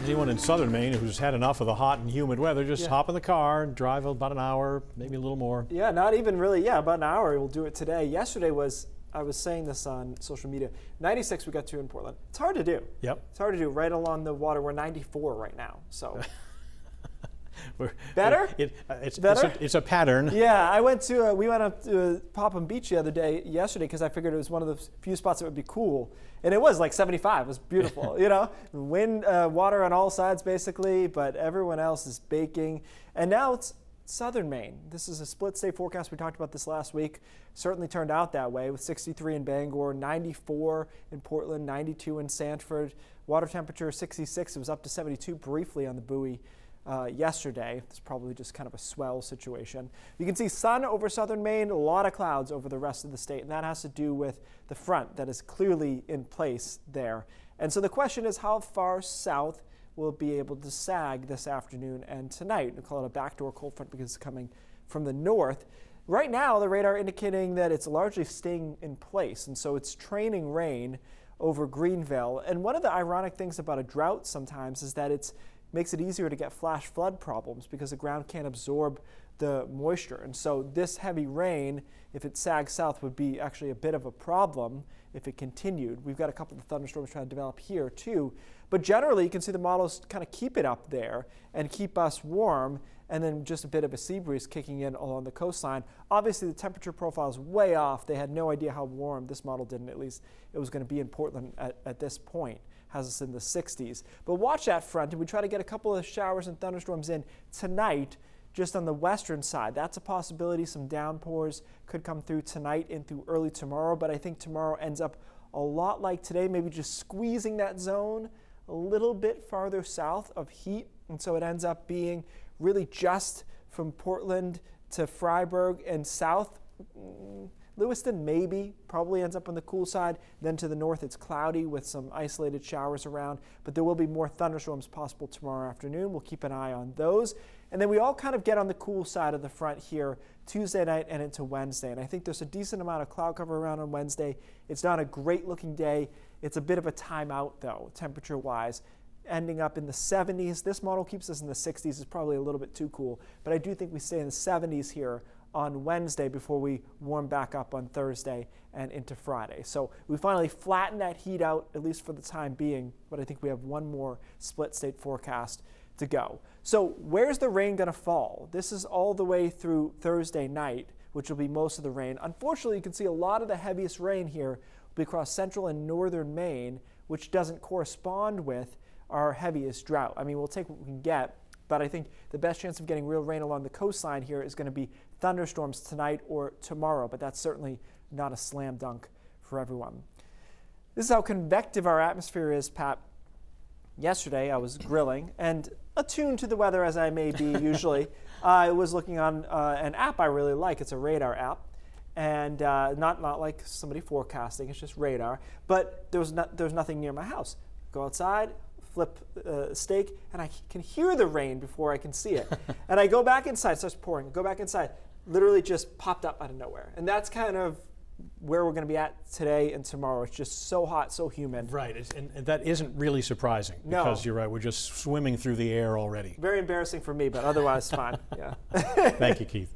Anyone in southern Maine who's had enough of the hot and humid weather, just hop in the car and drive about an hour, maybe a little more. Yeah, not even really. Yeah, about an hour. We'll do it today. Yesterday was, I was saying this on social media, 96 we got to in Portland. It's hard to do. Yep. It's hard to do right along the water. We're 94 right now, so. Better? It's a pattern. Yeah, we went up to Popham Beach the other day, yesterday, because I figured it was one of the few spots that would be cool. And it was like 75. It was beautiful, you know? Wind, water on all sides, basically, but everyone else is baking. And now it's southern Maine. This is a split state forecast. We talked about this last week. Certainly turned out that way with 63 in Bangor, 94 in Portland, 92 in Sanford. Water temperature 66. It was up to 72 briefly on the buoy yesterday. It's probably just kind of a swell situation. You can see sun over southern Maine, a lot of clouds over the rest of the state, and that has to do with the front that is clearly in place there. And so the question is, how far south will it be able to sag this afternoon and tonight? We call it a backdoor cold front because it's coming from the north. Right now, the radar indicating that it's largely staying in place, and so it's training rain over Greenville. And one of the ironic things about a drought sometimes is that it makes it easier to get flash flood problems because the ground can't absorb the moisture. And so this heavy rain, if it sags south, would be actually a bit of a problem if it continued. We've got a couple of thunderstorms trying to develop here too. But generally, you can see the models kind of keep it up there and keep us warm, and then just a bit of a sea breeze kicking in along the coastline. Obviously, the temperature profile is way off. They had no idea how warm, this model didn't at least, it was going to be in Portland at this point. Has us in the 60s. But watch that front, and we try to get a couple of showers and thunderstorms in tonight just on the western side. That's a possibility. Some downpours could come through tonight and through early tomorrow, but I think tomorrow ends up a lot like today, maybe just squeezing that zone a little bit farther south of heat, and so it ends up being really just from Portland to Freiburg and south. Lewiston maybe, probably ends up on the cool side. Then to the north it's cloudy with some isolated showers around, but there will be more thunderstorms possible tomorrow afternoon. We'll keep an eye on those. And then we all kind of get on the cool side of the front here Tuesday night and into Wednesday. And I think there's a decent amount of cloud cover around on Wednesday. It's not a great looking day. It's a bit of a timeout though, temperature wise. Ending up in the 70s. This model keeps us in the 60s. It's probably a little bit too cool, but I do think we stay in the 70s here on Wednesday before we warm back up on Thursday and into Friday. So we finally flatten that heat out, at least for the time being, but I think we have one more split state forecast to go. So where's the rain going to fall? This is all the way through Thursday night, which will be most of the rain. Unfortunately, you can see a lot of the heaviest rain here will be across central and northern Maine, which doesn't correspond with our heaviest drought. I mean, we'll take what we can get, but I think the best chance of getting real rain along the coastline here is going to be thunderstorms tonight or tomorrow, but that's certainly not a slam dunk for everyone. This is how convective our atmosphere is, Pat. Yesterday I was grilling, and attuned to the weather as I may be usually, I was looking on an app I really like. It's a radar app, and not like somebody forecasting, it's just radar, but there was nothing near my house. Go outside, flip steak, and I can hear the rain before I can see it. And I go back inside, it starts pouring, go back inside, literally just popped up out of nowhere. And that's kind of where we're going to be at today and tomorrow. It's just so hot, so humid. Right, and that isn't really surprising because you're right, we're just swimming through the air already. Very embarrassing for me, but otherwise fine. Yeah. Thank you, Keith.